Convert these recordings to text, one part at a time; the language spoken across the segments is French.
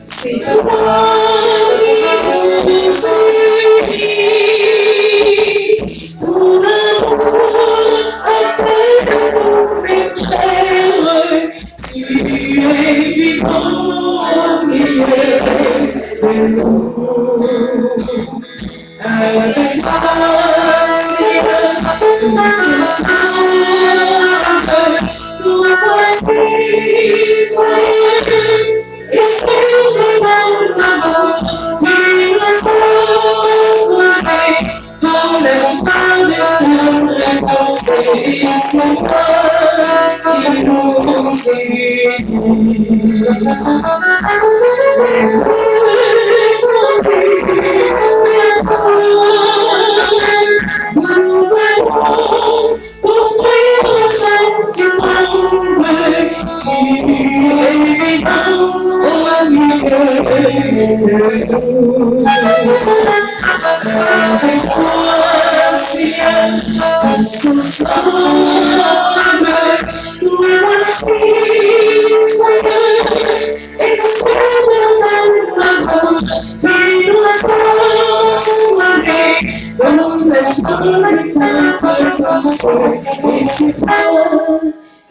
C'est toi qui ton amour a fait mon rêves. Tu es vivant, milieu de nous. Avec grâce et tout ce nous voici joyeux. Esprit de ton amour, tu nous transformes dans l'espoir de ton réponse. C'est toi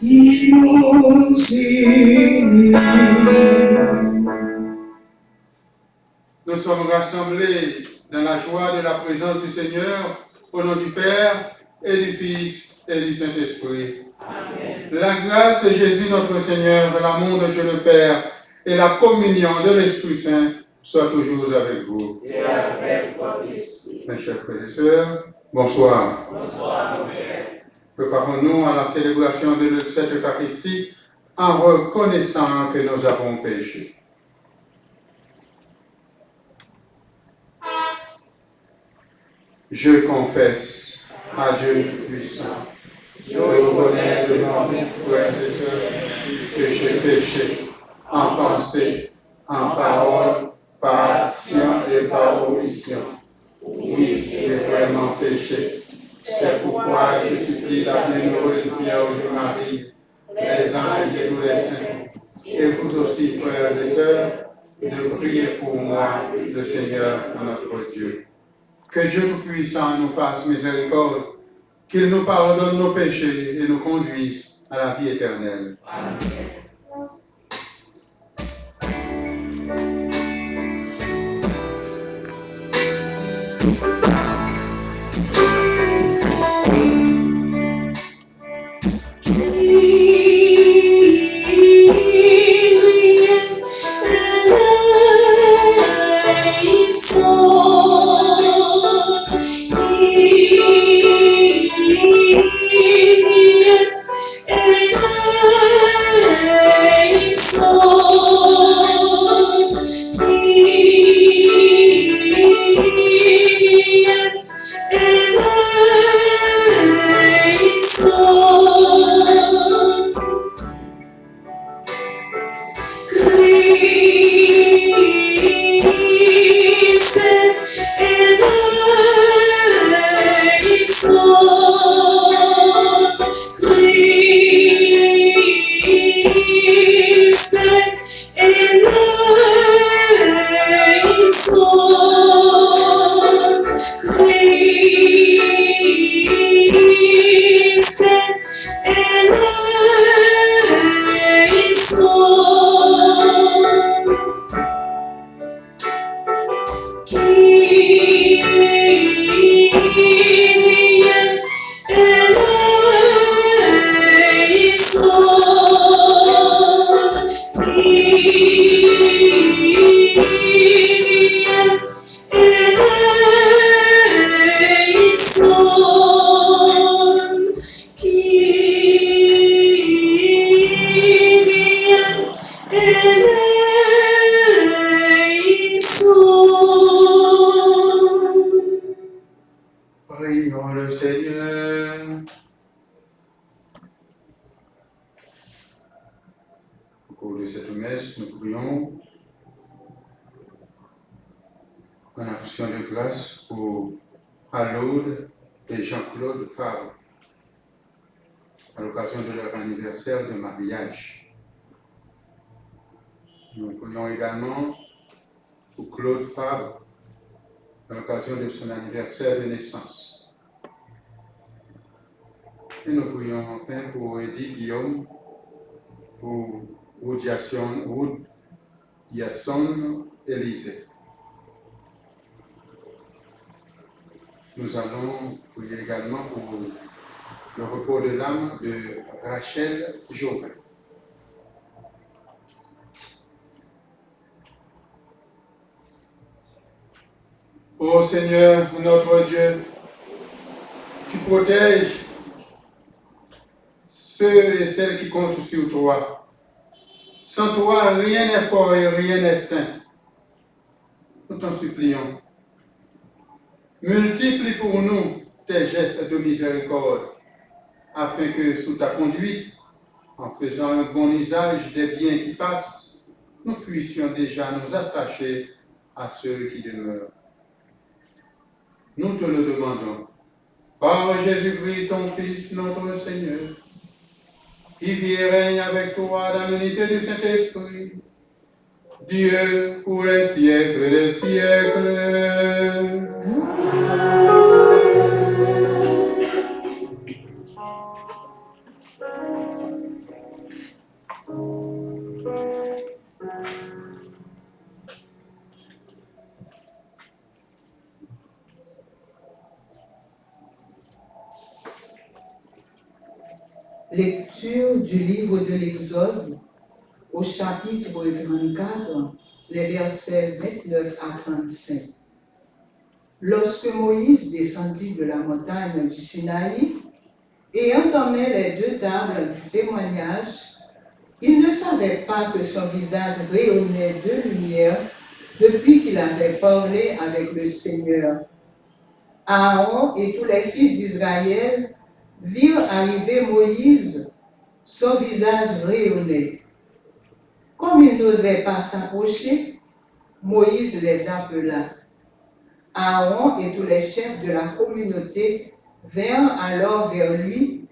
qui nous unis. Nous sommes rassemblés dans la joie de la présence du Seigneur, au nom du Père et du Fils et du Saint-Esprit. Amen. La grâce de Jésus notre Seigneur, l'amour de Dieu le Père et la communion de l'Esprit Saint soient toujours avec vous. Et avec votre esprit. Mes chers frères et sœurs, bonsoir. Bonsoir, mon Père. Préparons-nous à la célébration de cette Eucharistie en reconnaissant que nous avons péché. Je confesse à Dieu puissant, je reconnais devant mes frères et sœurs que j'ai péché en pensée, en parole, par action et par omission. Oui, j'ai vraiment péché. C'est pourquoi je supplie la bienheureuse Vierge Marie, les anges et tous les saints, et vous aussi, frères et sœurs, de prier pour moi, le Seigneur, notre Dieu. Que Dieu Tout-Puissant nous fasse miséricorde, qu'il nous pardonne nos péchés et nous conduise à la vie éternelle. Amen. en action de grâce pour Alaude et Jean-Claude Fabre, à l'occasion de leur anniversaire de mariage. Nous prions également pour Claude Fabre, à l'occasion de son anniversaire de naissance. Et nous prions enfin pour Edith Guillaume, pour Woodiason Élysée. Nous allons prier également pour le repos de l'âme de Rachel Jauvin. Ô Seigneur, notre Dieu, tu protèges ceux et celles qui comptent sur toi. Sans toi, rien n'est fort et rien n'est saint. Nous t'en supplions. Multiplie pour nous tes gestes de miséricorde, afin que sous ta conduite, en faisant un bon usage des biens qui passent, nous puissions déjà nous attacher à ceux qui demeurent. Nous te le demandons, par Jésus-Christ, ton Fils, notre Seigneur, qui vit et règne avec toi dans l'unité du Saint-Esprit, Dieu pour les siècles des siècles. Lecture du livre de l'Exode au chapitre 34, les versets 29 à 35. Lorsque Moïse descendit de la montagne du Sinaï et entamait les 2 tables du témoignage, il ne savait pas que son visage rayonnait de lumière depuis qu'il avait parlé avec le Seigneur. Aaron et tous les fils d'Israël virent arriver Moïse, son visage rayonnait. Comme ils n'osaient pas s'approcher, Moïse les appela. Aaron et tous les chefs de la communauté vinrent alors vers lui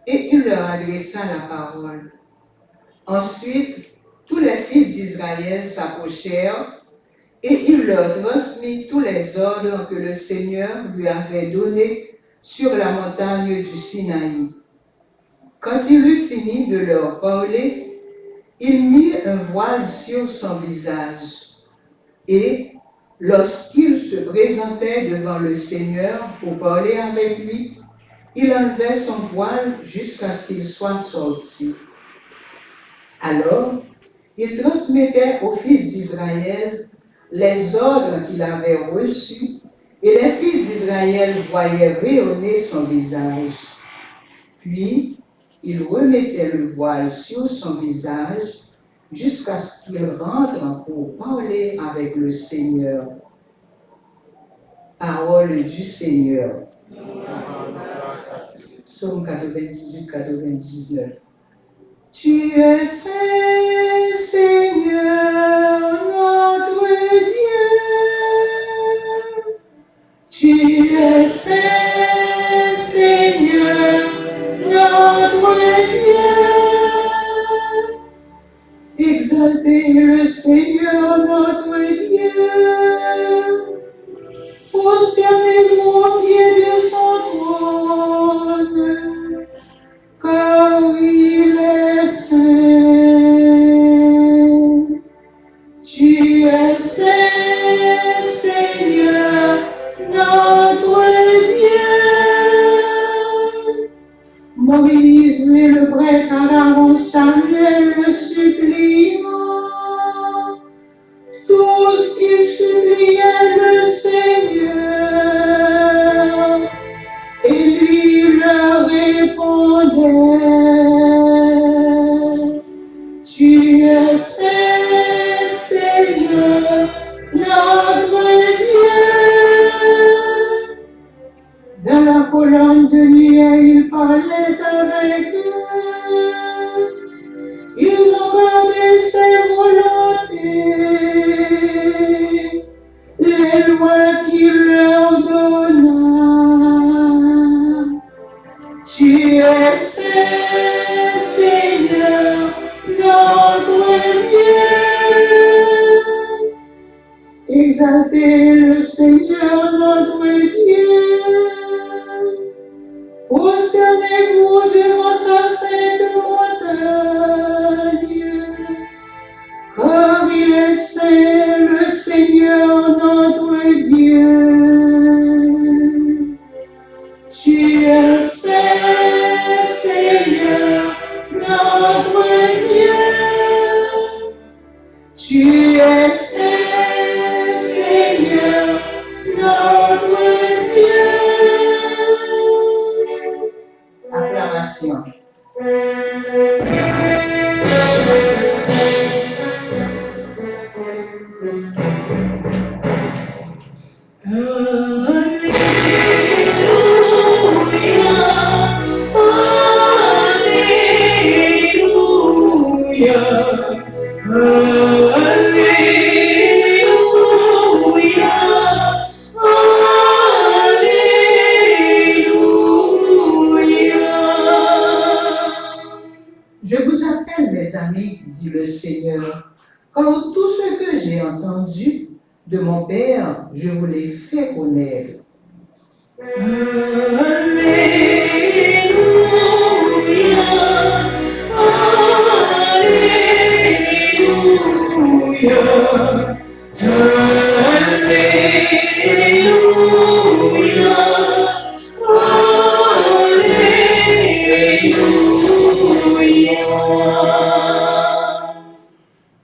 et il leur adressa la parole. Ensuite, tous les fils d'Israël s'approchèrent et il leur transmit tous les ordres que le Seigneur lui avait donnés sur la montagne du Sinaï. Quand il eut fini de leur parler, il mit un voile sur son visage. Et lorsqu'il se présentait devant le Seigneur pour parler avec lui, il enlevait son voile jusqu'à ce qu'il soit sorti. Alors, il transmettait aux fils d'Israël les ordres qu'il avait reçus, et les fils d'Israël voyaient rayonner son visage. Puis, il remettait le voile sur son visage jusqu'à ce qu'il rentre pour parler avec le Seigneur. Parole du Seigneur. Psaume 98-99. Tu es saint, Seigneur, notre Dieu. Tu es saint, Seigneur, notre Dieu. Exaltez le Seigneur, notre Dieu. Prosternez-vous au pied de son trône, car il est saint. Tu es saint, Seigneur, notre Dieu. Moïse et le prêtre Aaron Samuel le suppliant. Tous qu'ils suppliaient le Seigneur, et lui leur répondait. Tu es saint, Seigneur, Exaltez le Seigneur notre Dieu. Prosternez-vous devant sa sainte montagne. Car il est saint, le Seigneur notre Dieu. Tu es saint, Seigneur notre Dieu. Tu es saint, Seigneur notre Dieu. Acclamation. Je vous appelle, mes amis, dit le Seigneur, car tout ce que j'ai entendu de mon Père, je vous l'ai fait connaître.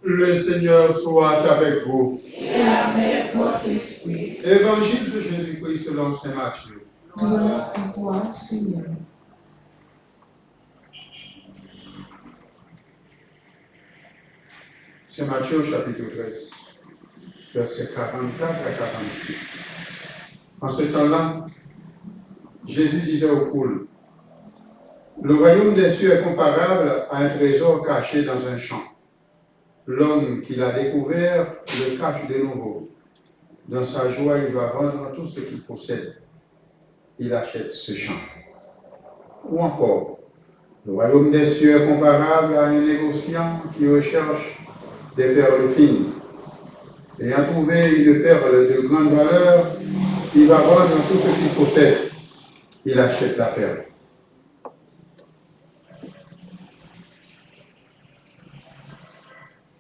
Le Seigneur soit avec vous. Et avec votre esprit. Évangile de Jésus-Christ selon saint Matthieu. Gloire à toi, Seigneur. Saint Matthieu chapitre 13, versets 44 à 46. En ce temps-là, Jésus disait aux foules, « Le royaume des cieux est comparable à un trésor caché dans un champ. L'homme qui l'a découvert le cache de nouveau. Dans sa joie, il va vendre tout ce qu'il possède. Il achète ce champ. » Ou encore, le royaume des cieux est comparable à un négociant qui recherche des perles fines. Ayant trouvé une perle de grande valeur, il va vendre tout ce qu'il possède. Il achète la perle.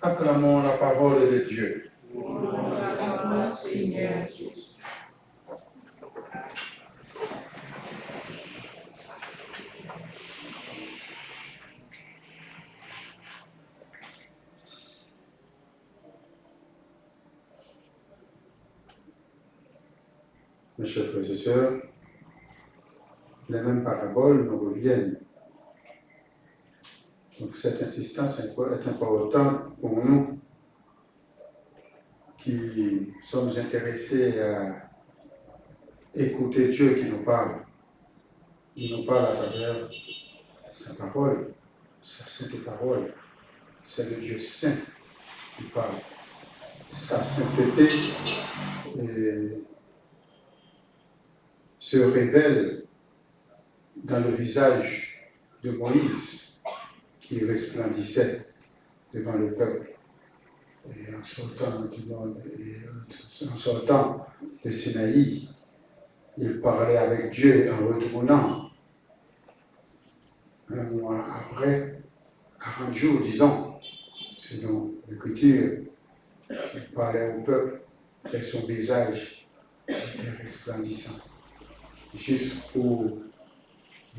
Acclamons la parole de Dieu. À toi, Seigneur. Mes chers frères et sœurs, les mêmes paraboles nous reviennent. Donc cette insistance est importante pour nous qui sommes intéressés à écouter Dieu qui nous parle. Il nous parle à travers sa parole, sa sainte parole. C'est le Dieu saint qui parle. Sa sainteté se révèle dans le visage de Moïse qui resplendissait devant le peuple. Et en sortant de Sinaï, il parlait avec Dieu en retournant. Un mois après, 40 jours, disons, selon l'Écriture, il parlait au peuple et son visage était resplendissant. Juste pour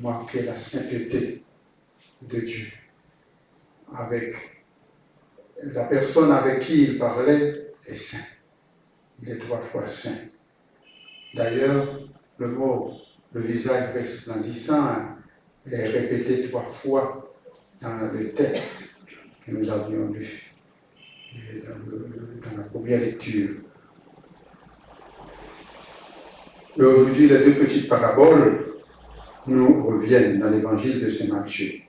marquer la sainteté de Dieu. Avec la personne avec qui il parlait est saint. Il est 3 fois saint. D'ailleurs, le mot, le visage resplendissant, est répété 3 fois dans le texte que nous avions lu dans la première lecture. Et aujourd'hui, les 2 petites paraboles nous reviennent dans l'évangile de saint Matthieu.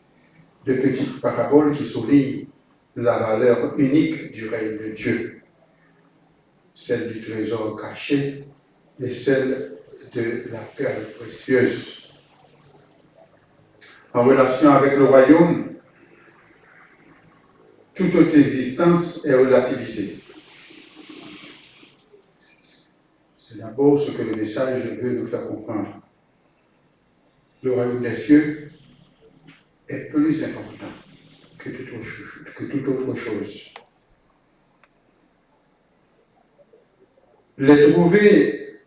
2 petites paraboles qui soulignent la valeur unique du règne de Dieu, celle du trésor caché et celle de la perle précieuse. En relation avec le royaume, toute autre existence est relativisée. D'abord, ce que le message veut nous faire comprendre. Le royaume des cieux est plus important que toute autre chose. Les trouver,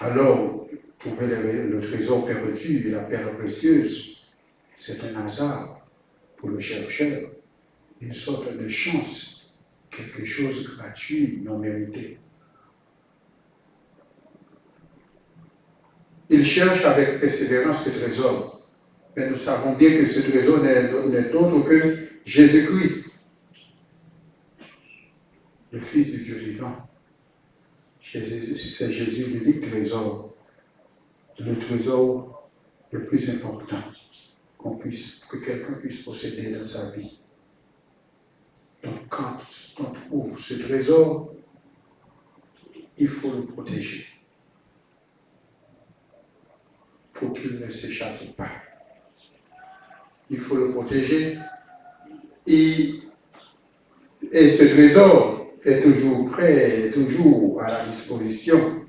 alors, trouver le trésor perdu et la perle précieuse, c'est un hasard pour le chercheur, une sorte de chance, quelque chose de gratuit, non mérité. Il cherche avec persévérance ce trésor, mais nous savons bien que ce trésor n'est autre que Jésus-Christ, le Fils du Dieu vivant. C'est Jésus l'unique trésor, le trésor le plus important que quelqu'un puisse posséder dans sa vie. Donc quand on trouve ce trésor, il faut le protéger pour qu'il ne s'échappe pas. Il faut le protéger et ce trésor est toujours prêt, est toujours à la disposition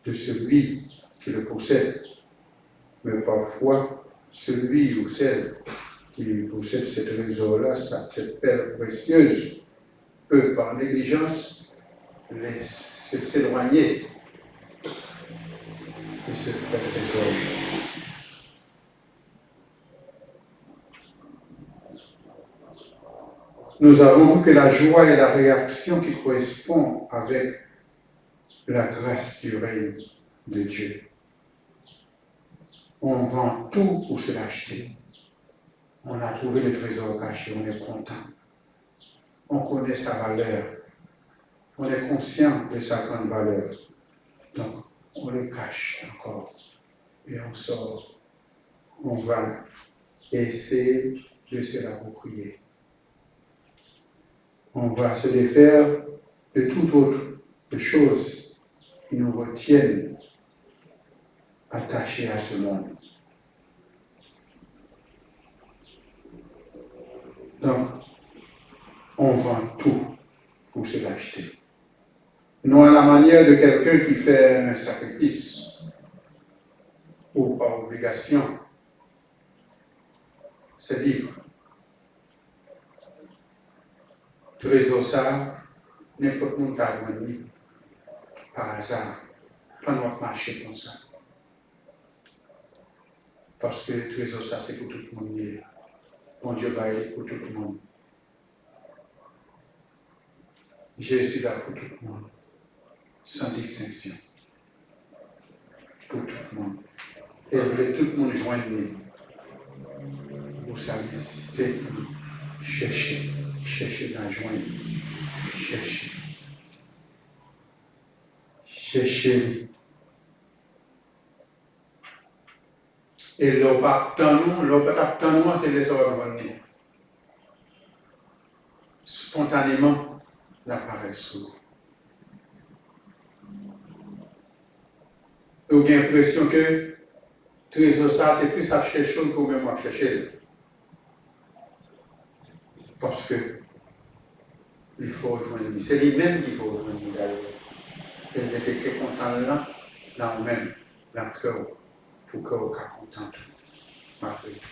de celui qui le possède. Mais parfois, celui ou celle qui possède ce trésor-là, cette perle précieuse, peut par négligence s'éloigner de ce trésor. Nous avons vu que la joie est la réaction qui correspond avec la grâce du règne de Dieu. On vend tout pour se l'acheter. On a trouvé le trésor caché, on est content. On connaît sa valeur. On est conscient de sa grande valeur. Donc, on le cache encore. Et on sort. On va essayer de se l'approprier. On va se défaire de toute autre chose qui nous retiennent attachés à ce monde. Donc, on vend tout pour se l'acheter. Non à la manière de quelqu'un qui fait un sacrifice ou par obligation. C'est libre. Trésor ça, n'importe qui a gagné par hasard. Pas notre marché comme ça. Parce que le trésor ça, c'est pour tout le monde. Mon Dieu va aller pour tout le monde. Jésus là pour tout le monde, sans distinction. Pour tout le monde. Et voulait tout le monde joindre pour sa nécessité. Chercher la joindre. Chercher. Et l'opactanement, c'est les ordres. Spontanément, l'apparaît sur. Vous avez l'impression que trésor ça, c'est plus à chercher que même à chercher. Parce que il faut rejoindre lui. C'est lui-même qu'il faut rejoindre d'ailleurs. Et il était très content là même, dans le cœur, pour que vous soyez content. Malgré tout.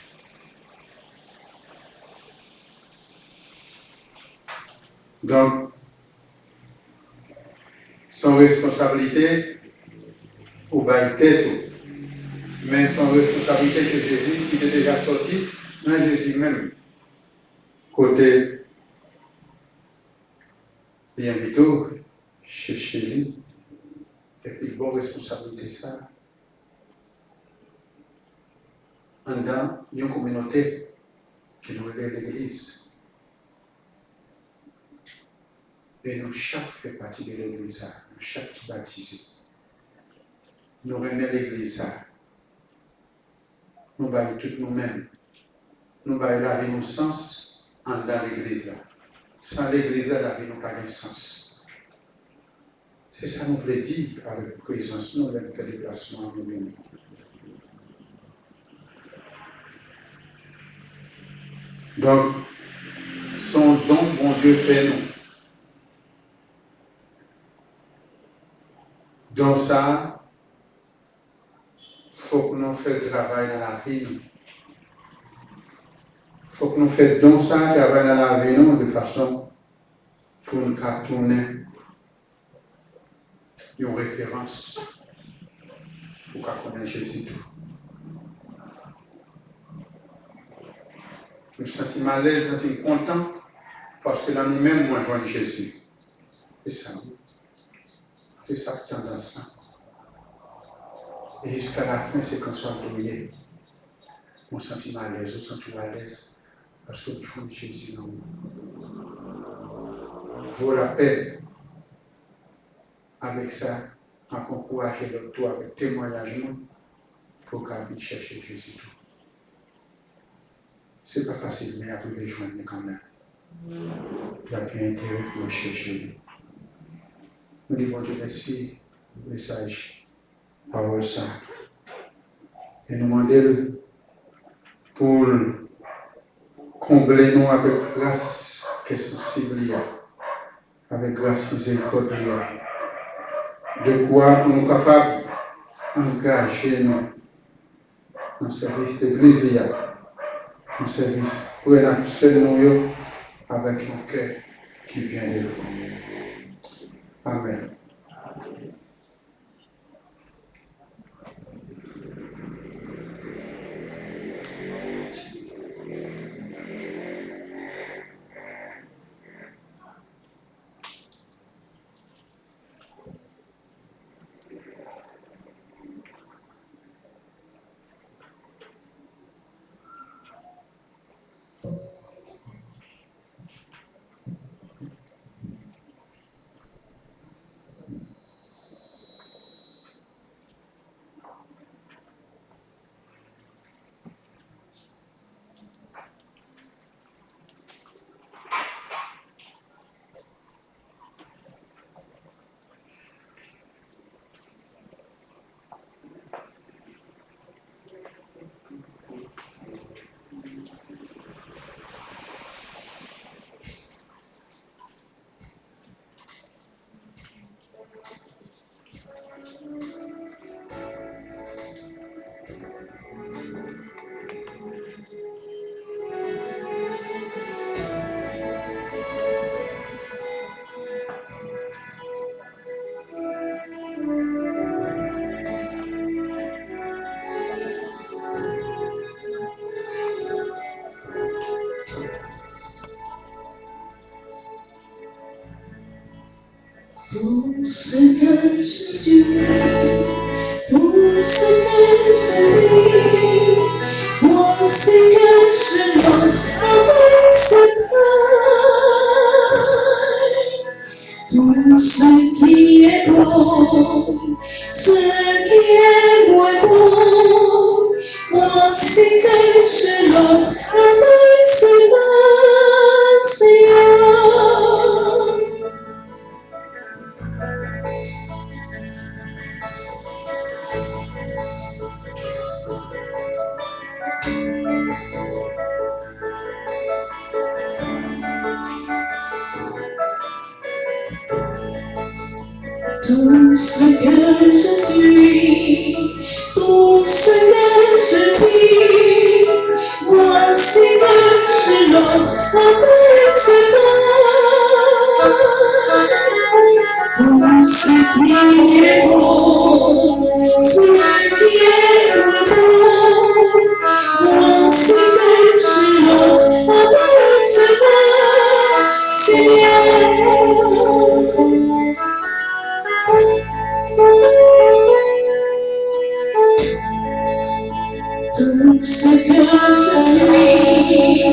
Donc, son responsabilité, ou bien tête, mais son responsabilité que Jésus, qui était déjà sorti, dans Jésus même, côté bien plutôt chez lui, et puis bonne responsabilité ça. Dans une communauté qui nous relève l'Église. Et nous, chaque fait partie de l'Église, nous, chaque qui baptise. Nous remet l'Église. Nous baillons tout nous-mêmes. Nous baillons la vie, nos sens dans l'Église. Sans l'Église, la vie n'a pas de sens. C'est ça que nous voulons dire avec présence. Nous allons faire des placements à nous bénir. Donc, son don, bon Dieu, fait nous. Donc ça, il faut que nous fassions le travail dans la vie. Il faut que nous fassions donc ça, le travail dans la vie, nous, de façon pour nous tourner une référence pour qu'on connaisse Jésus. Nous nous sentons à l'aise, nous nous sentons contents parce que dans nous-mêmes, nous rejoignons Jésus. C'est ça. C'est ça que tendance là. Et jusqu'à la fin, c'est qu'on soit brouillé. On se sent à l'aise, on se sent à l'aise. Parce que nous jouons Jésus dans nous. Vaut la peine. Avec ça, à encourager l'autre toi avec témoignage pour qu'on puisse chercher Jésus. Ce n'est pas facile, mais après les joindre quand même. Il y a bien intérêt pour chercher. Nous disons Dieu merci, message, parole ça. Et nous demandons pour combler nous avec grâce, qu'est-ce que c'est avec grâce, miséricorde, de quoi nous sommes capables d'engager nous dans le service de l'Église, dans le service pour être seul nous avec un cœur qui vient de vous. Amen. Tout ce que je suis, tout ce que je vis, voici que je l'offre avec ce cœur. Tout ce qui est bon, ce qui est moins bon, voici que je l'offre avec ce cœur, Seigneur. Tout ce que je suis, tout ce que je vis, voici que je l'offre avec ce cœur. Tout ce qui est bon, ce qui est bon, voici que je l'offre avec ce cœur, Seigneur. Tout ce que je suis,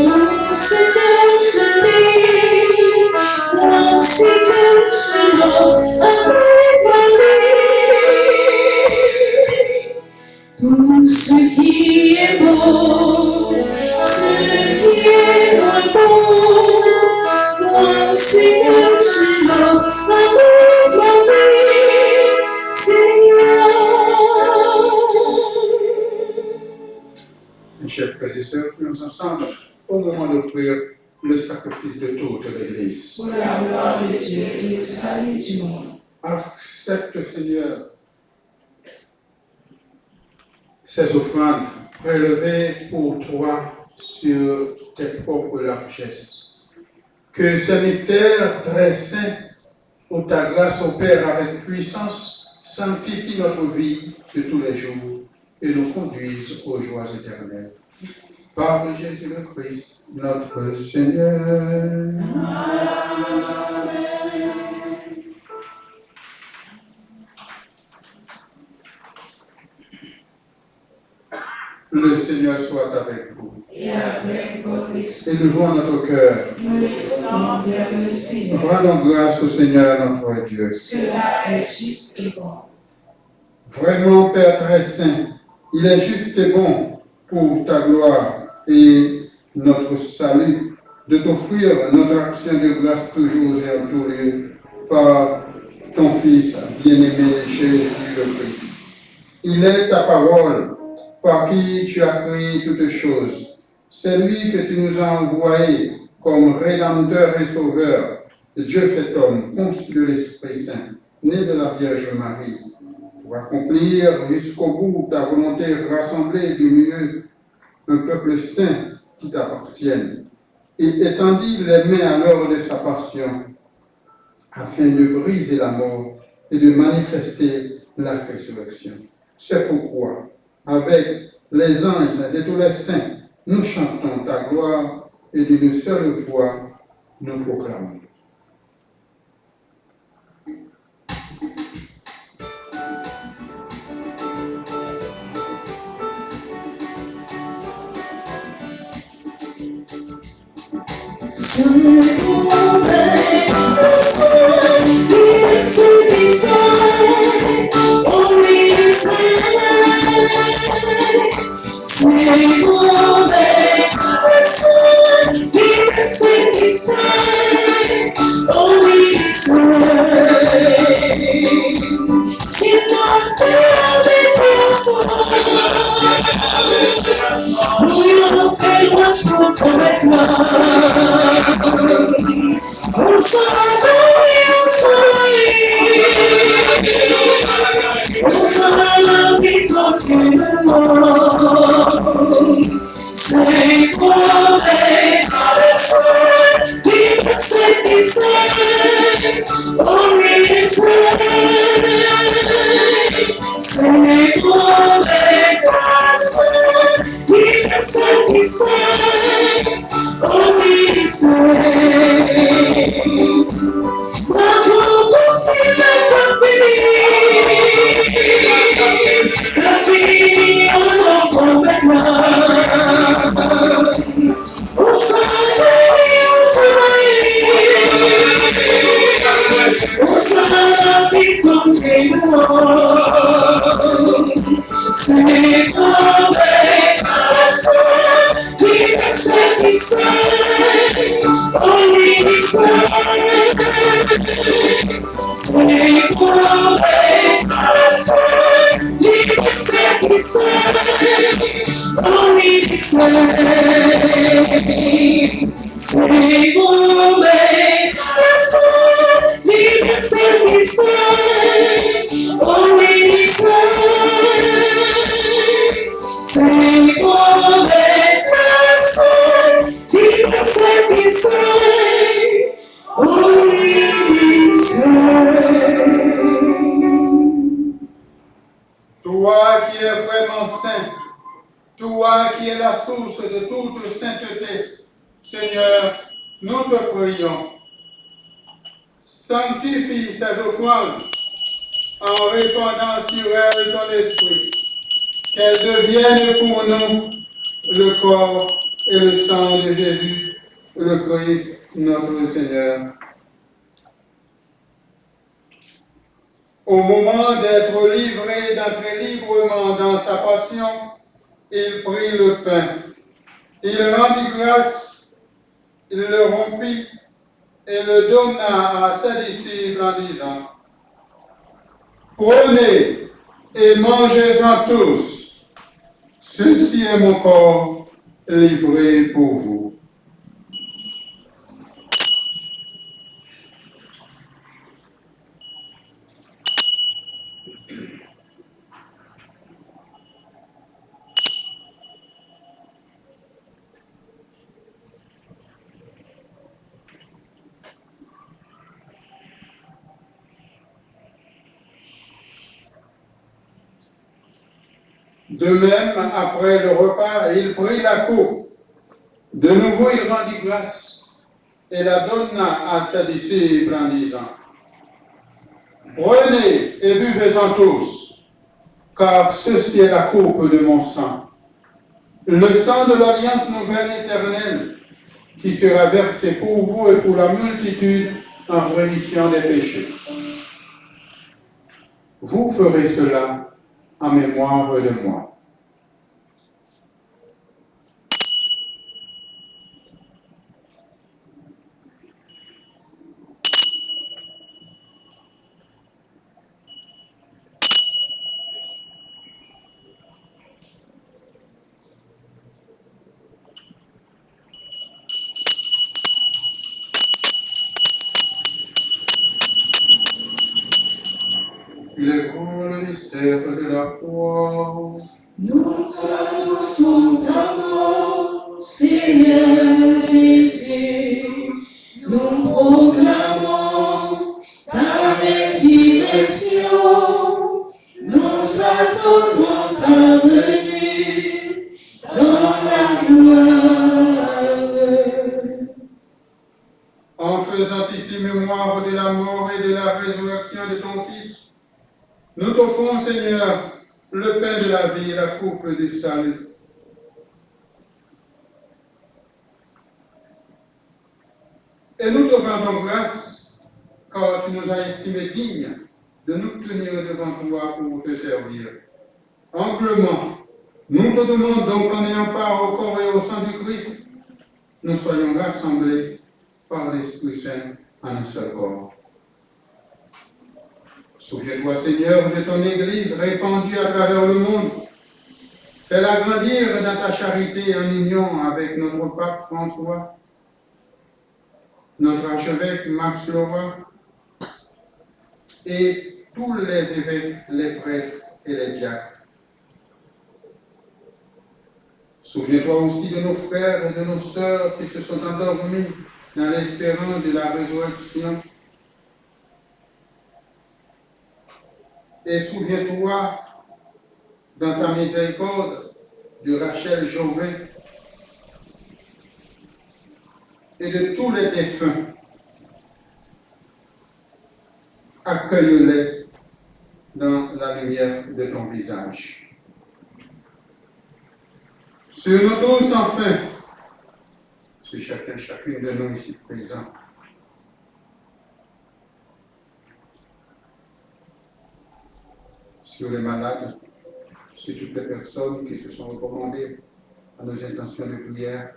tout ce que je vis, voici que je l'offre avec ma vie. Tout ce qui est bon, ce qui est moins bon, voici que je l'offre avec ma vie, Seigneur. Mes chers frères et sœurs, nous ensemble au moment d'offrir le sacrifice de toute l'Église. Pour la gloire de Dieu et le salut du monde. accepte, Seigneur, ces offrandes prélevées pour toi sur tes propres largesses. Que ce mystère très saint, où ta grâce opère avec puissance, sanctifie notre vie de tous les jours et nous conduise aux joies éternelles. Par Jésus le Christ, notre Seigneur. Le Seigneur soit avec vous. Et avec votre esprit, Élevons notre cœur. nous les tournons vers le Seigneur. Rendons grâce au Seigneur notre Dieu. Cela est juste et bon. Vraiment, Père très saint, il est juste et bon pour ta gloire et notre salut de t'offrir notre action de grâce toujours et en tout lieu par ton Fils bien-aimé Jésus le Christ. Il est ta parole par qui tu as créé toutes choses. C'est lui que tu nous as envoyé comme Rédempteur et Sauveur, Dieu fait homme, conçu de l'Esprit Saint, né de la Vierge Marie, pour accomplir jusqu'au bout ta volonté rassemblée du milieu un peuple saint qui t'appartienne. Il étendit les mains à l'heure de sa passion, afin de briser la mort et de manifester la résurrection. C'est pourquoi, avec les anges et tous les saints, nous chantons ta gloire et d'une seule voix, nous proclamons. Toi qui es vraiment sainte, toi qui es la source de toute sainteté, Seigneur, nous te prions. Sanctifie ces offrandes en répandant sur elles ton esprit, qu'elles deviennent pour nous le corps et le sang de Jésus, le Christ, notre Seigneur. Au moment d'être livré, d'entrer librement dans sa passion, il prit le pain. Il rendit grâce, il le rompit et le donna à ses disciples en disant: Prenez et mangez-en tous. Ceci est mon corps livré pour vous. De même, après le repas, il prit la coupe. De nouveau, il rendit grâce et la donna à ses disciples en disant, « Prenez et buvez-en tous, car ceci est la coupe de mon sang, le sang de l'alliance nouvelle éternelle, qui sera versé pour vous et pour la multitude en rémission des péchés. Vous ferez cela en mémoire de moi. » Il est pour le mystère de la foi. Nous annonçons ta mort, Seigneur Jésus. Nous proclamons ta résurrection. Nous attendons ta venue dans la gloire. En faisant ici mémoire de la mort et de la résurrection de ton Fils, nous t'offrons, Seigneur, le pain de la vie et la coupe du salut. Et nous te rendons grâce, car tu nous as estimés dignes de nous tenir devant toi pour te servir. Humblement, nous te demandons qu'en ayant part au corps et au sang du Christ, nous soyons rassemblés par l'Esprit Saint en un seul corps. Souviens-toi, Seigneur, de ton Église répandue à travers le monde. Fais-la grandir dans ta charité en union avec notre pape François, notre archevêque Max Leroy et tous les évêques, les prêtres et les diacres. Souviens-toi aussi de nos frères et de nos sœurs qui se sont endormis dans l'espérance de la résurrection. Et souviens-toi, dans ta miséricorde, de Rachel Jovet et de tous les défunts. Accueille-les dans la lumière de ton visage. Sur nous tous, enfin, sur chacune de nous ici présents, sur les malades, sur toutes les personnes qui se sont recommandées à nos intentions de prière,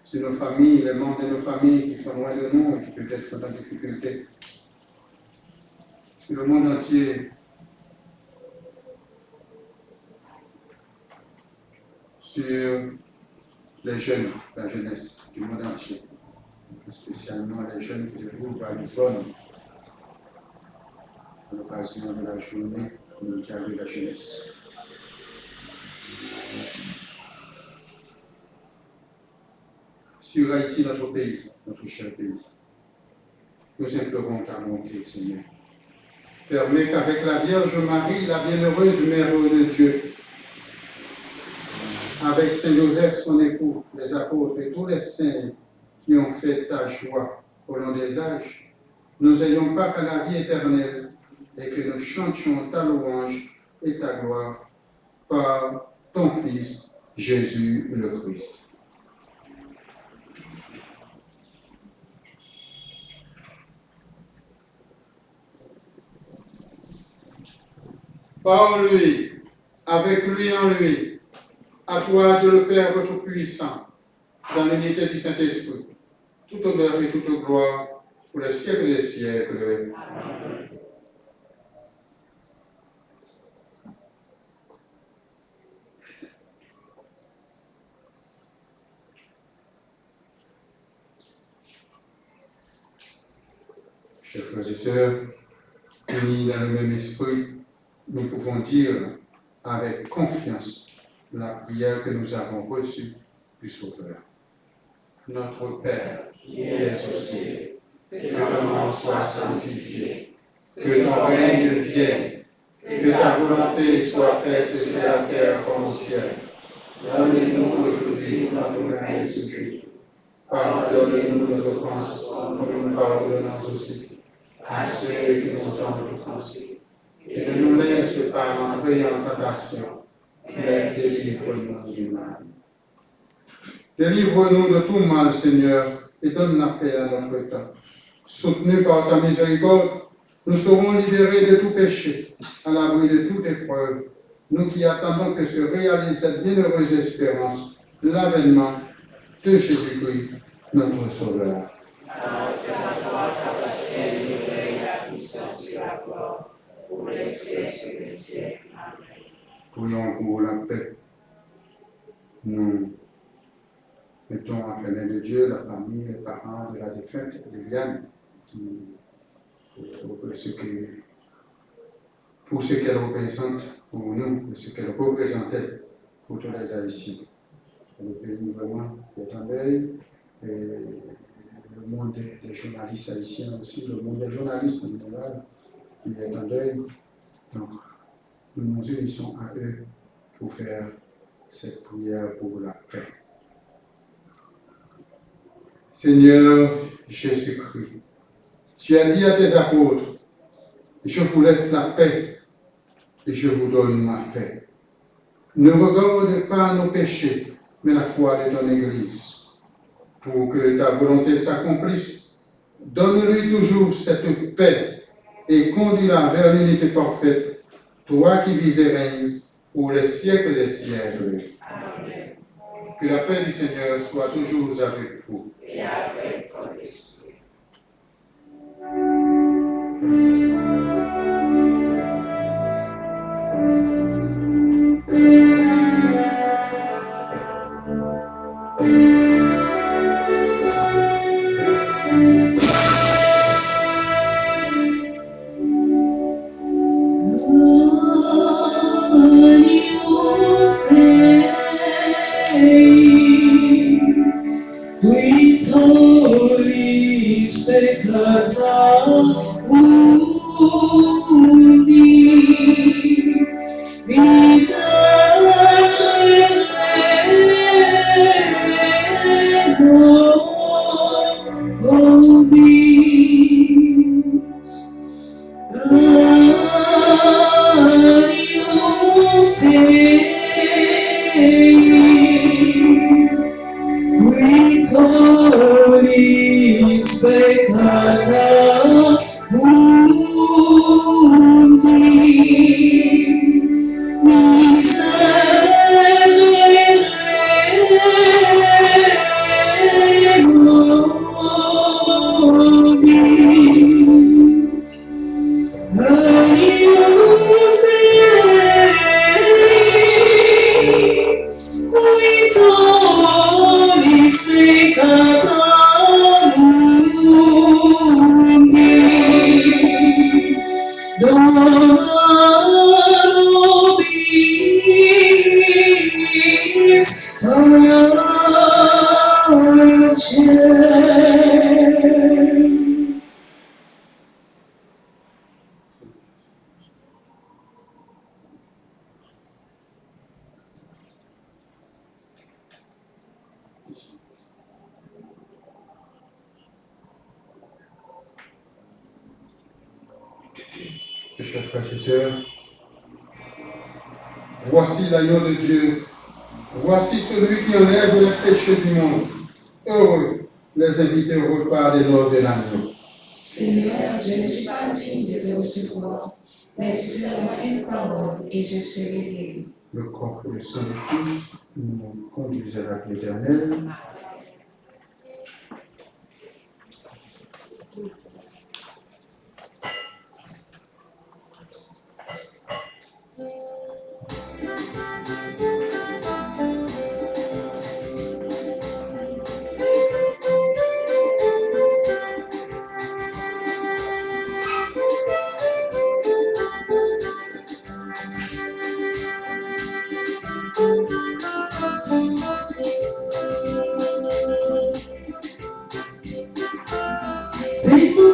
sur nos familles, les membres de nos familles qui sont loin de nous et qui peut-être sont en difficulté, sur le monde entier, sur les jeunes, la jeunesse du monde entier, spécialement les jeunes qui se trouvent à Lisbonne, à l'occasion de la journée mondiale de la jeunesse. Sur Haïti, notre pays, notre cher pays, nous implorons ta bonté, Seigneur. Permets qu'avec la Vierge Marie, la bienheureuse Mère de Dieu, avec Saint Joseph, son époux, les apôtres et tous les saints qui ont fait ta joie au long des âges, nous ayons part à la vie éternelle et que nous chantions ta louange et ta gloire par ton Fils, Jésus le Christ. Par lui, avec lui en lui, à toi, Dieu le Père Tout-Puissant, dans l'unité du Saint-Esprit, tout honneur et toute gloire pour les siècles des siècles. Amen. Chers frères et sœurs, unis dans le même esprit, nous pouvons dire avec confiance la prière que nous avons reçue du Sauveur. Notre Père, qui es aux cieux, que ton nom soit sanctifié, que ton règne vienne, Que ta volonté soit faite sur la terre comme au ciel. Donne-nous aujourd'hui notre pain de ce jour. Pardonne-nous nos offenses, comme nous pardonnons aussi à ceux qui nous ont offensés. Et ne nous laisse pas entrer en tentation, mais délivre-nous du mal. Délivre-nous de tout mal, Seigneur, et donne la paix à notre temps. Soutenus par ta miséricorde, nous serons libérés de tout péché, à l'abri de toute épreuve, nous qui attendons que se réalise cette bienheureuse espérance, l'avènement de Jésus-Christ, notre Sauveur. Prions pour la paix. Nous mettons entre les mains de Dieu la famille, les parents de la défunte Liliane, pour ce qu'elle représente pour nous, et ce qu'elle représentait pour tous les Haïtiens. Le pays vraiment est en deuil, et le monde des journalistes haïtiens aussi, le monde des journalistes en général, il est en deuil. Donc, nous nous unissons à eux pour faire cette prière pour la paix. Seigneur Jésus-Christ, tu as dit à tes apôtres, je vous laisse la paix et je vous donne ma paix. Ne regarde pas nos péchés, mais la foi de ton Église. Pour que ta volonté s'accomplisse, donne-lui toujours cette paix et conduis-la vers l'unité parfaite, toi qui vis et règnes pour les siècles des siècles. Amen. Que la paix du Seigneur soit toujours avec vous. Et avec ton esprit. Mes chers frères et sœurs, voici l'agneau de Dieu, voici celui qui enlève les péchés du monde. Heureux les invités au repas des noces de l'agneau. Seigneur, je ne suis pas digne de te recevoir, mais dis seulement une parole et je serai guéri. Le corps et le sang de tous nous conduisent à la vie éternelle.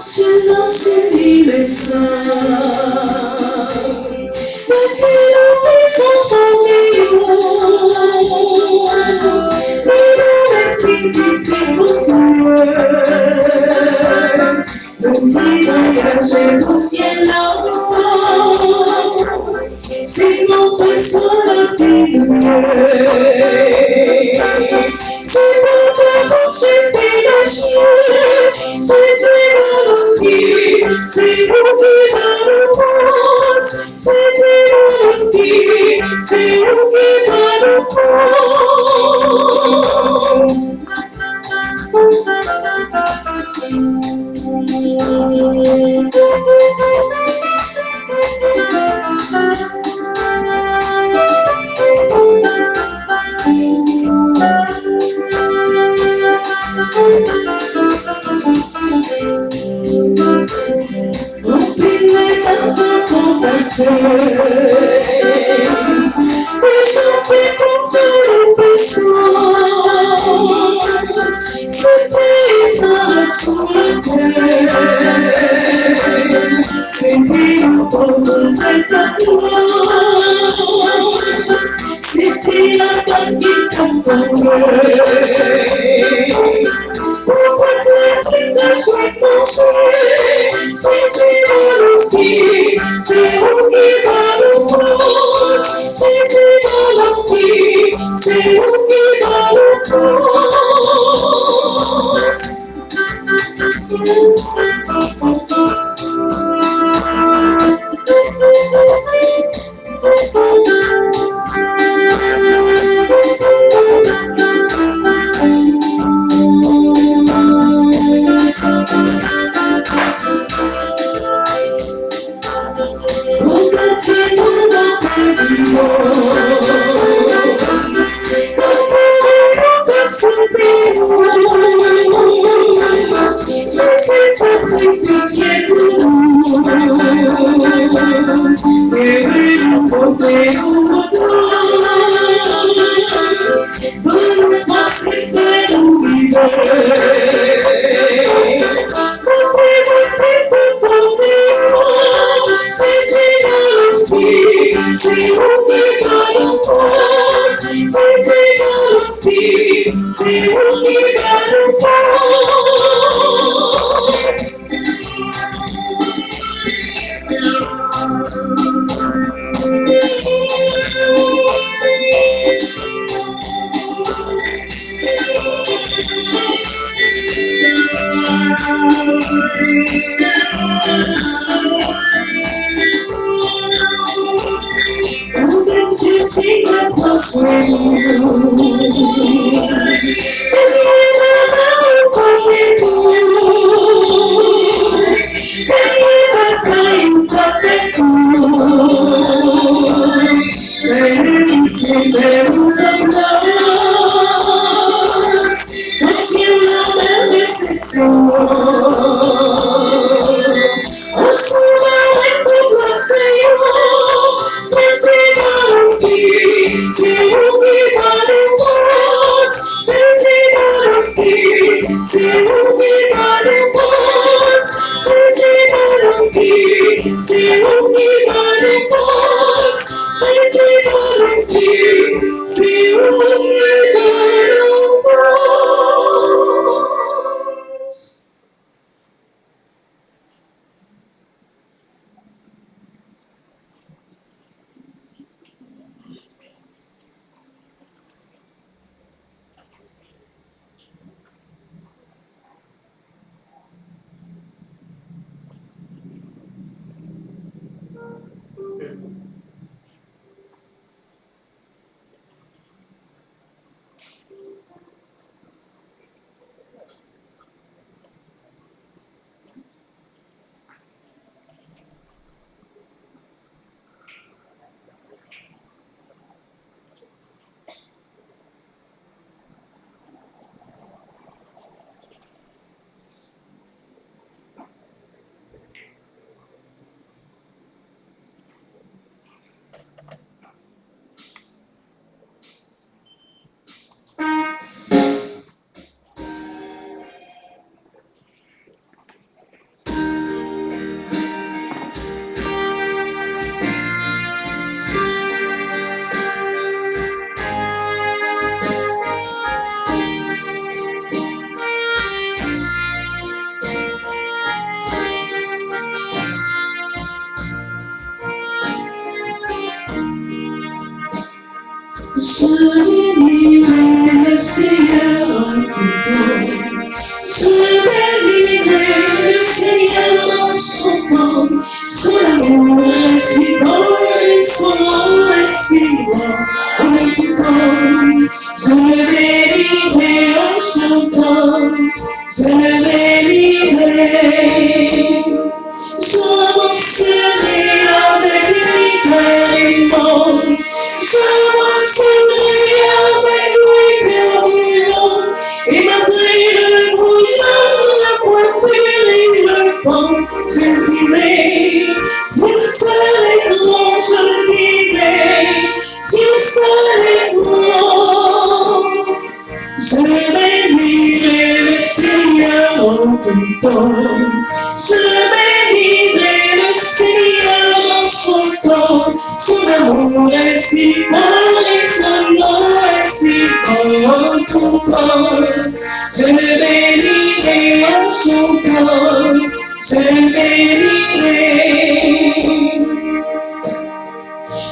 Sur l'ancien et le sang, c'est pour Dieu. De voyager au ciel là-haut, c'est mon passant la vie de Dieu. C'est mon père j'étais lâché, Jésus mon hostie, c'est vous qui me force, Jésus mon hostie, c'est vous qui me force. Oublie dans ton passé, et chanter contre les puissants. C'était ça sur la terre, c'était longtemps qu'on fait pas gloire. C'était la bonne qui t'entendait. Pourquoi tu t'as chaque penché? Jésus mon hostie, c'est vous qui va le force. Jésus mon hostie, c'est vous qui va le force. Je bénirai le Seigneur en tout temps. Je bénirai le Seigneur en chantant. Son amour est si bon et son nom est si bon en tout temps. Je le bénirai en chantant. Je le bénirai. Je serai avec lui cœur et monde. Je serai avec lui cœur et monde. Et malgré le brouillard, la voiture et le vent, je dirai, Dieu seul est grand, je dirai, Dieu seul est grand. Je bénirai le Seigneur en tout temps. Je bénirai le Seigneur en chantant. Son amour est si bon et son nom est si bon en tout temps. Je le bénirai en chantant. Je le bénirai.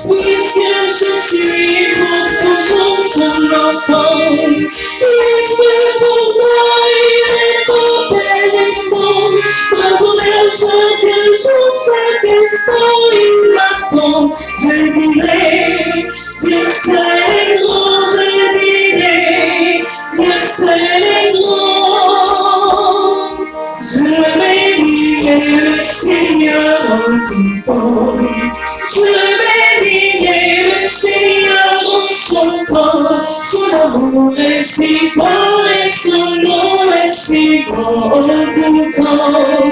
Puisque je suis pour toujours son enfant, puisque pour moi il est ton père et bon, raisonnable chaque jour, chaque instant il m'attend. Je dirai, Dieu seul est grand, je dirai, Dieu seul est grand. Je bénirai le Seigneur en tout temps. Je bénirai le Seigneur en chantant. Son amour est si bon et son nom est si bon en tout temps.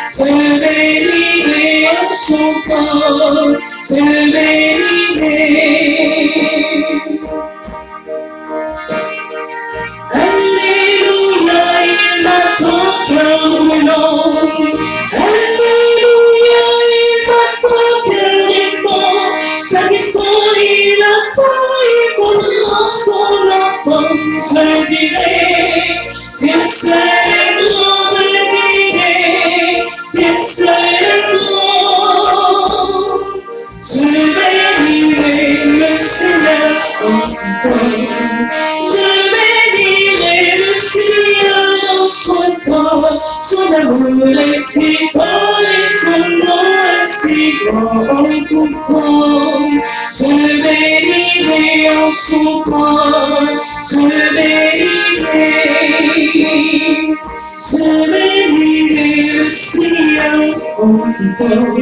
Je bénirai en chantant. Je bénirai. Alléluia, il m'attend cœur brûlant. Alléluia, il m'attend cœur aimant. Chaque instant il attend, il comprend son enfant. Je dirai, Dieu seul est grand, je dirai, Dieu seul est grand. Je bénirai le Seigneur en tout temps. Je bénirai le Seigneur en chantant. Son amour est si bon et son nom est si bon en tout temps. Je le bénirai en chantant. Je le bénirai. Je bénirai le Seigneur en tout temps.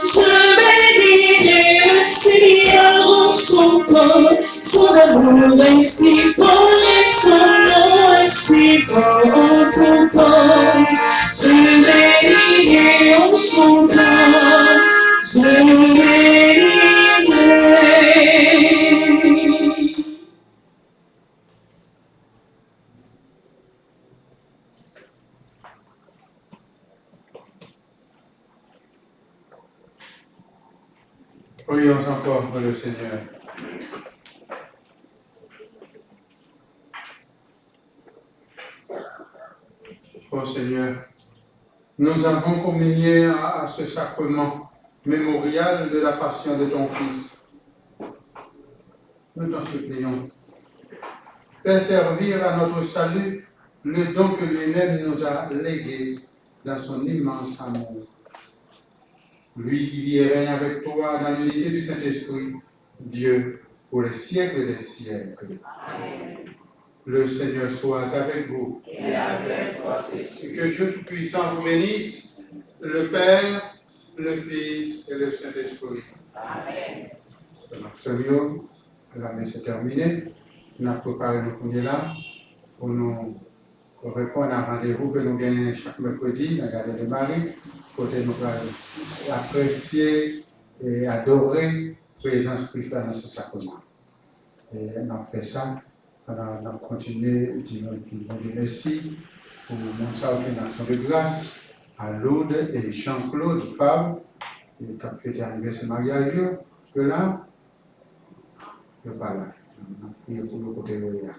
Je bénirai le Seigneur en chantant. Son amour est si bon et son nom est si bon en tout temps. Je bénirai en chantant. Je bénirai. Prions encore pour le Seigneur. Oh Seigneur, nous avons communié à ce sacrement mémorial de la passion de ton Fils. Nous t'en supplions. Fais servir à notre salut le don que lui-même nous a légué dans son immense amour. Lui qui vit et règne avec toi dans l'unité du Saint-Esprit, Dieu, pour les siècles des siècles. Amen. Le Seigneur soit avec vous. Et avec votre esprit. Que Dieu Tout-Puissant vous bénisse, le Père, le Fils et le Saint-Esprit. Amen. Seigneur, la messe est terminée. Nous avons préparé nos premiers là pour nous répondre à un rendez-vous que nous gagnons chaque mercredi dans la Galerie de Marie. Côté nous allons apprécier et adorer la présence Christ dans ce sacrement. Et on a fait ça, on a continué, disons Dieu merci pour mon salut en action de grâce à Lourdes et Jean-Claude Fabre, qui a fait l'anniversaire mariage, que là, je ne pas là. On a prié pour le côté de là.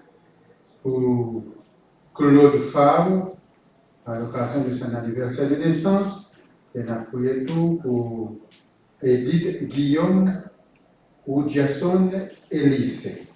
Pour Claude Fabre, à l'occasion de son anniversaire de naissance, et on a prié tout pour Edith Guillaume ou Jason Elise.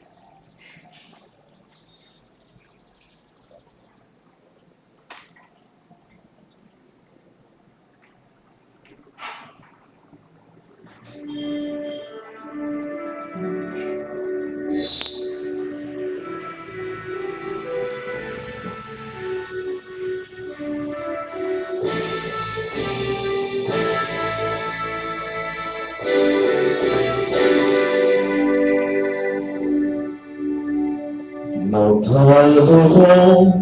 t'adorons,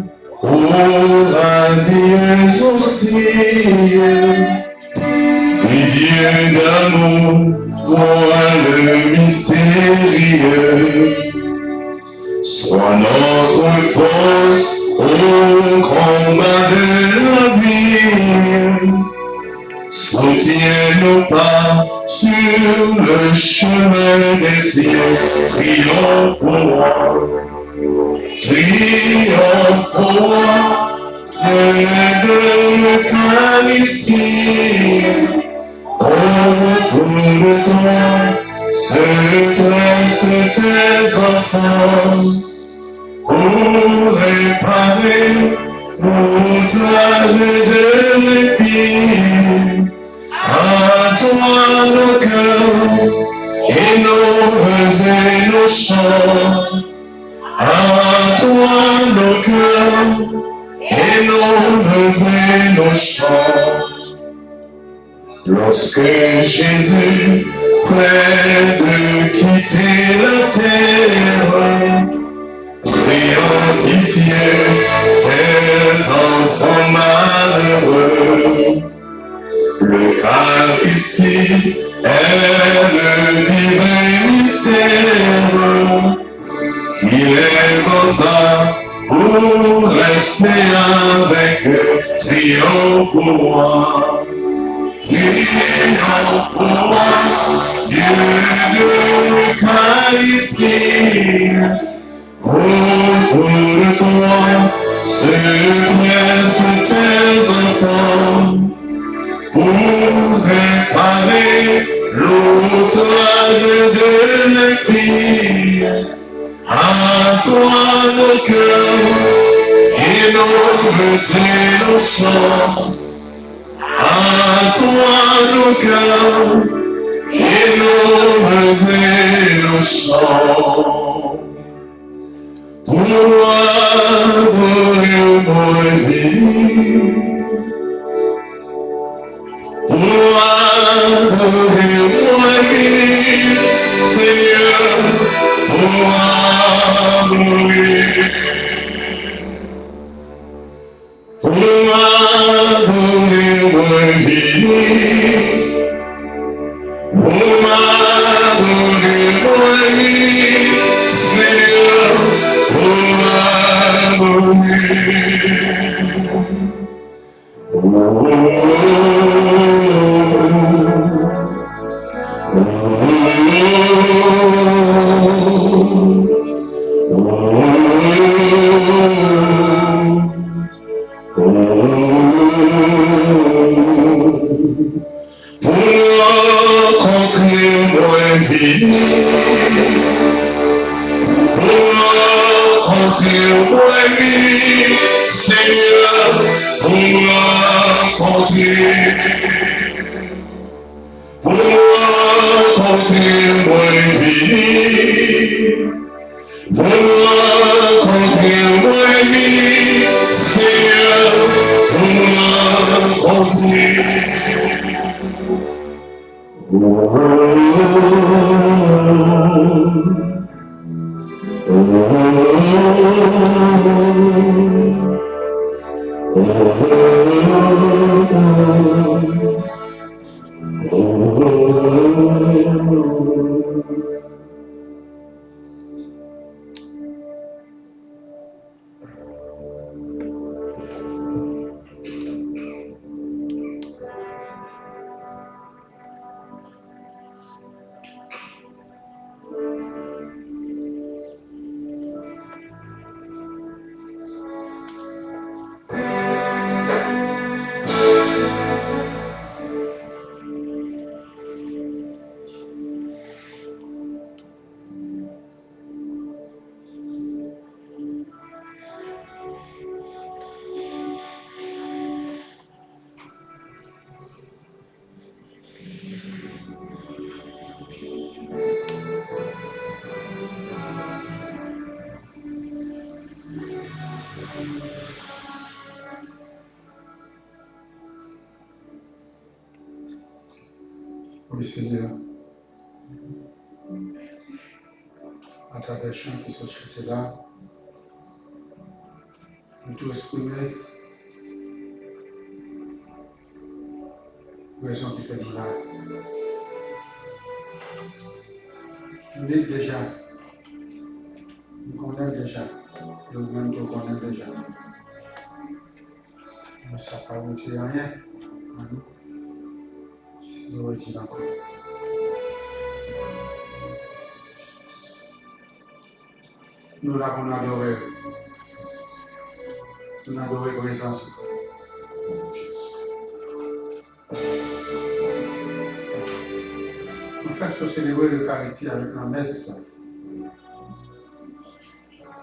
ô radieuse hostie, Dieu d'amour, voile mystérieux. Sois notre force au combat de la vie. Soutiens nos pas sur le chemin des cieux. Triomphe-moi, triomphe-moi, Dieu de l'Eucharistie. Autour de toi se dressent tes enfants pour réparer l'outrage de l'épine. À toi nos cœurs et nos voeux et nos chants. À toi nos cœurs et nos voeux et nos chants. Lorsque Jésus, près de quitter la terre, prie en pitié ces enfants malheureux. L'Eucharistie est le divin mystère qu'il inventa pour rester avec eux. Triomphe-moi. Triomphe-moi, Dieu de l'Eucharistie. Autour de toi se dressent tes enfants pour réparer l'outrage de l'épine. À toi nos cœurs et nos voeux et nos chants. À toi nos cœurs et nos voeux et nos chants. Pour toi, donne-moi vie. Pour toi, donne-moi vie, Seigneur. Pour moi, pour moi, donne-moi vie. Pour moi, donne-moi vie, Seigneur. Pour moi, Seigneur, pour moi, continue-moi vie. Pour moi, continue-moi vie. Seigneur, pour moi, continue. Oui, Seigneur, à travers les chants qui sont chantés là, tout exprimer raison qui fait nous là. Nous vivons déjà, nous connaissons déjà, et nous-mêmes nous connaissons déjà. Nous ne savons pas retirer rien à nous. Nous retirons encore. Nous l'avons adoré. Nous l'avons adoré présence. Nous faisons célébrer l'Eucharistie avec la messe.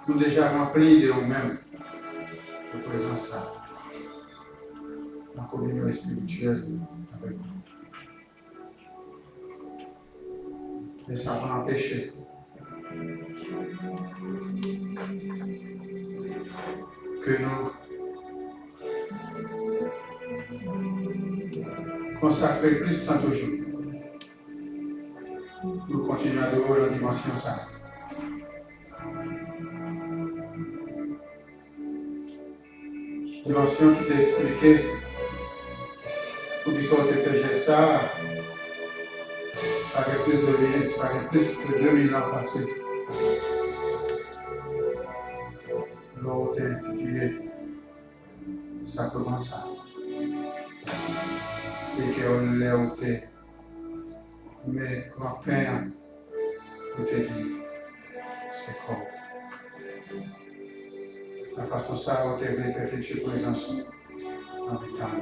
Nous déjà remplis de nous-mêmes de présence là. La communion spirituelle avec nous. Mais ça va empêcher que nous consacrer plus de temps toujours. Nous continuons à adorer la dimension ça. Dimension qui t'a expliqué pour qu'ils soient fait geste ça, avec plus de minutes, avec plus de 2000 ans passés. L'on a institué simplement ça. Et qu'on l'a ôté. Mais grand-père, vous te dit, c'est quoi? La façon ça, on te veut perpétuer présence dans le temps.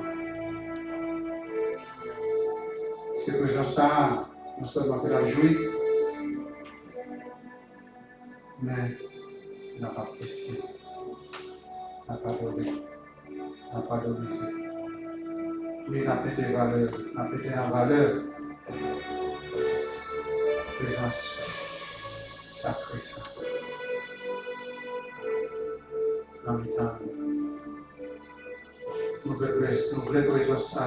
C'est présence ça, non seulement que la jouir, mais il n'a pas apprécié, il n'a pas donné, il n'a pas donné ça. Oui, il n'a pas de valeur, il n'a pas de valeur. Présence sacrée ça. Dans le temps. Nous voulons présence ça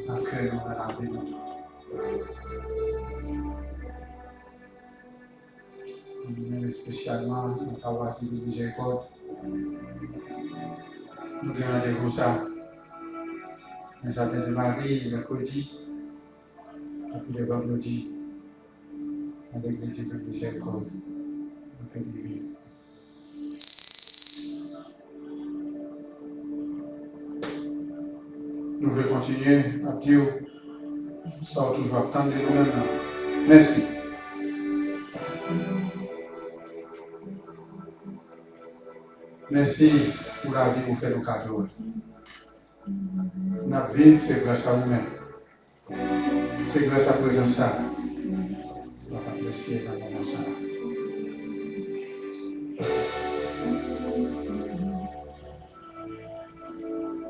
dans le cœur de la vie. Nous spécialement dans la voie de miséricorde. Nous avons rendez-vous ça. Le jardin de Marie, le mercredi, et puis le vendredi, à l'église de miséricorde. Nous voulons continuer à dire, ça va toujours attendre de nous-mêmes. Merci. Merci pour la vie que vous faites au cadeau. Notre vie, c'est grâce à vous-même. C'est grâce à la présence ça. On va apprécier dans le moment ça.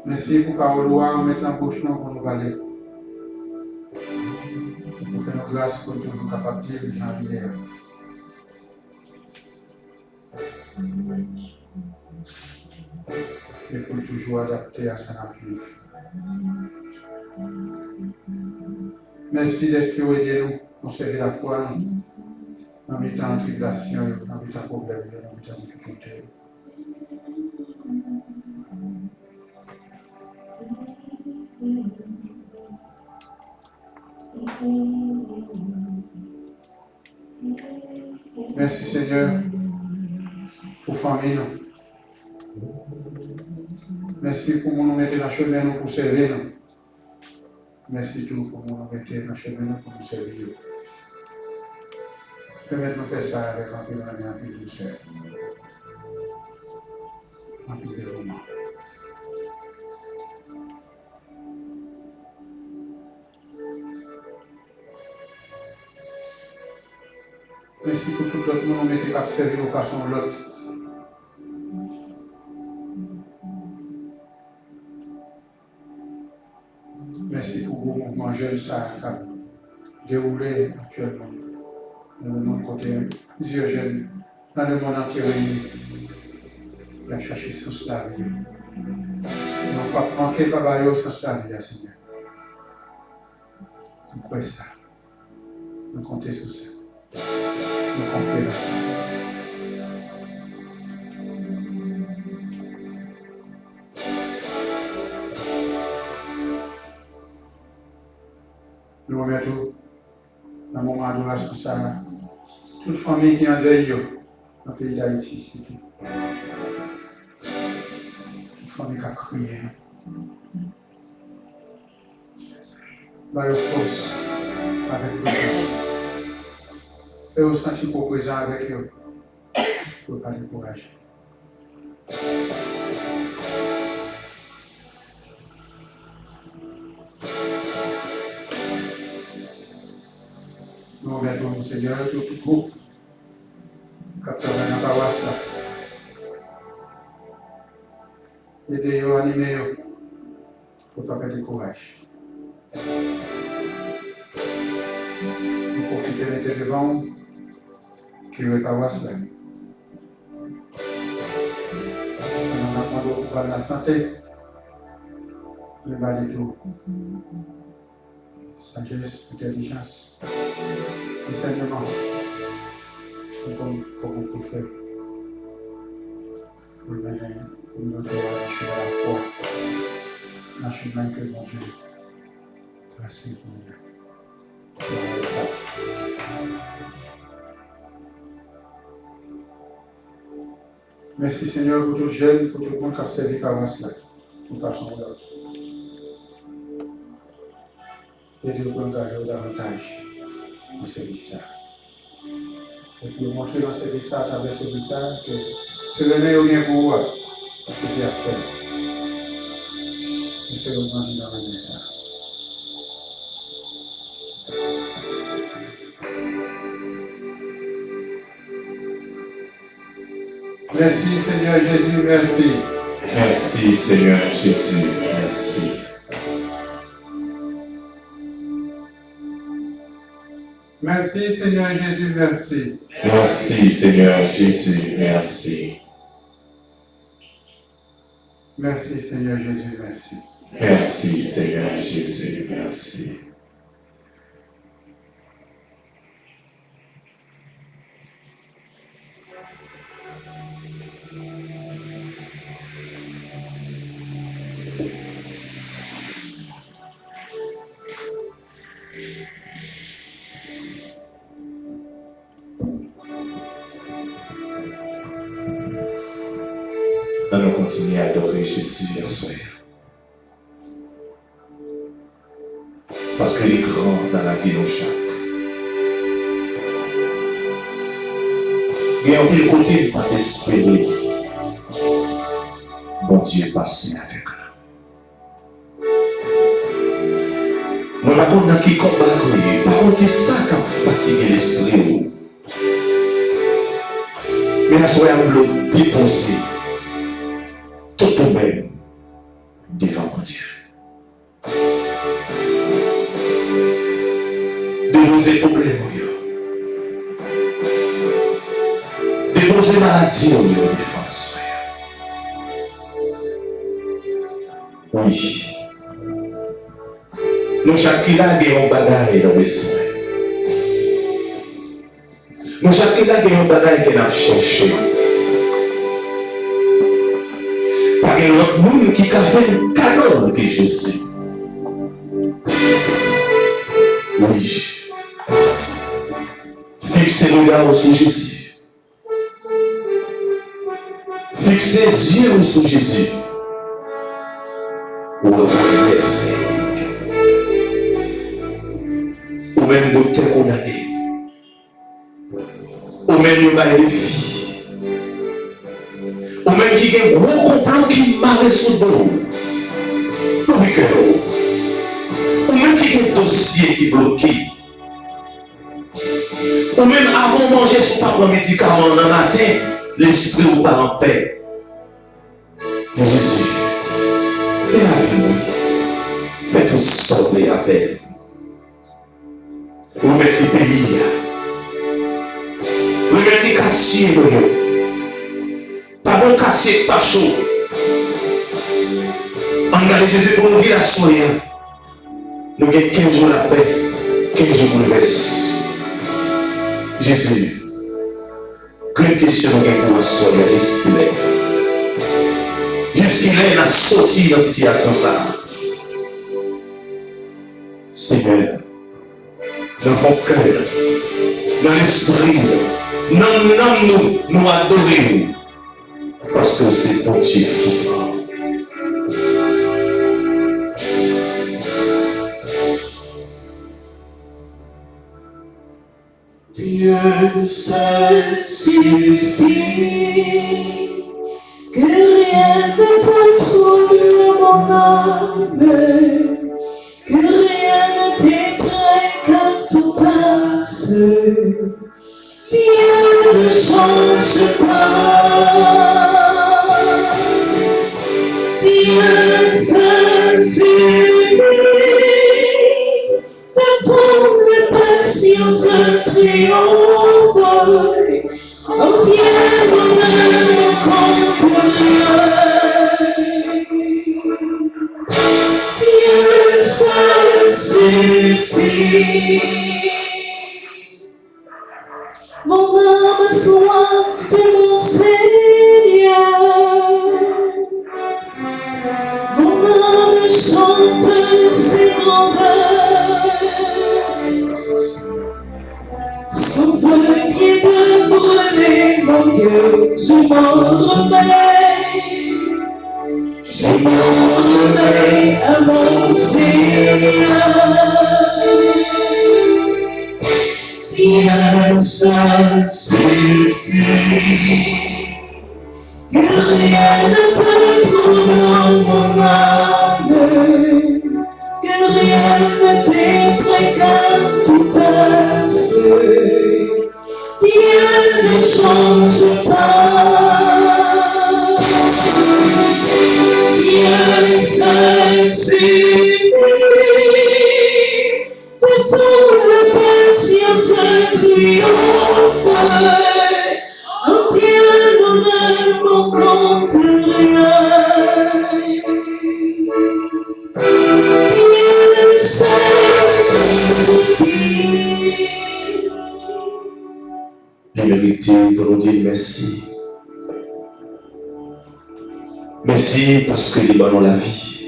Merci pour parole loi, mettre en bouche pour nous parler. Pour faire nos grâces pour toujours capables de dire les gens hier. Et pour toujours adapter à sa nature. Merci d'esprit aider nous, conserver la foi en mettant en tribulation, en mettant en problème, en mettant en difficulté. Merci Seigneur pour famille. Merci pour nous mettre dans le chemin pour servir. Merci tout pour nous mettre dans le chemin pour nous servir. Permettez-nous de faire ça avec un peu de manière plus douceur. Un peu de développement. Merci pour tout le monde qui a servi de façon ou l'autre. Merci pour vos mouvements jeunes qui a déroulé actuellement. Dans le monde côté, plusieurs jeunes dans le monde entier réunis. Il a cherché sens la vie. Ils n'ont pas manqué de travailler sens la vie, Seigneur. Nous croyons ça. Nous comptons sur ça. Nous comptons là. Nous remettons dans le moment d'adoration ça. Toute famille qui est en deuil dans le pays d'Haïti, c'est tout. Toute famille qui a crié. Bah, force avec le Christ. Fais-vous sentir pour présent avec eux. Pour ne pas décourager. Nous remettons, Seigneur, tout groupe qui a travaillé dans la paroisse là. Aidez-vous, animez-vous pour ne pas perdre le courage. Nous profitons de l'événement qui est la paroisse là. Nous avons pour la santé, le bas de tout. Sagesse, intelligence, discernement, comme on peut faire pour mener pour nous marcher à la foi, dans le chemin que mon Dieu tracé pour nous. Merci Seigneur pour tout jeune, pour tout le monde qui a servi par cela, de façon ou d'autre. Et de nous engager davantage dans ce service. Et pour montrer dans ce service, à travers ce service, que ce remède est bien pour vous, c'est bien fait. C'est fait augmenter dans le message. Merci Seigneur Jésus, merci. Merci Seigneur Jésus, merci. Merci Seigneur Jésus, merci. Merci Seigneur Jésus, merci. Merci Seigneur Jésus, merci. Merci Seigneur Jésus, merci. Nous continuons à adorer Jésus ce soir. Parce qu'il est grand dans la vie de chaque. Il y a un peu côté de pas espérer. Bon Dieu passé avec nous. Nous ne savons pas qui combat, par contre, qui ça qui a fatigué l'esprit. Mais à ce moment-là, nous devons déposer tout nous-mêmes devant mon Dieu. Déposer problèmes, déposer maladie en défense. Oui. Nous chacun avons un bagage dans le soin. Nous chacun avons un bagage que nous cherchons. Par l'autre monde qui a fait un cadeau de Jésus. Oui. Fixez le regard sur Jésus. Fixez les yeux sur Jésus. Ou même docteur condamné. Ou même le bail de fille. Ou même qui a un gros complot qui marre sous le dos. Ou même qui a un dossier qui est bloqué. Ou même avant de manger son pas de médicament dans le matin, l'esprit ou pas en paix. Mais Jésus, et avec nous, faites-nous sauver avec. Ou même les pays, ou même les quartiers, pas bon quartier, pas chaud. On regarde Jésus pour nous dire la soirée. Nous avons 15 jours la paix, 15 jours pour le reste. Jésus, qu'une question pour la soirée, jusqu'il est. Jusqu'il est, il a sorti dans cette situation. Ça. Seigneur, dans vos cœurs, dans l'esprit, dans l'âme, nous adorons. Parce que c'est ton Dieu vivant. Dieu seul suffit, que rien ne peut troubler mon âme, que rien ne t'effraie quand tout passe. Dieu ne change pas, Dieu seul suffit, de ton patience triomphe, oh Dieu mon âme contre Dieu seul suffit. Mon âme soif de mon Seigneur, mon âme chante ses grandeurs. Sans premier de brûler mon cœur, je m'en remets à mon Seigneur. Dieu seul suffit, que rien ne peut troubler mon âme, que rien ne t'effraie quand tout passe. Dieu ne change pas, Dieu seul suffit, de toute la patience triomphe, en Dieu nous ne manquons de rien. Dieu seul suffit. L'humilité de nous dire merci. Merci parce que nous donnons la vie.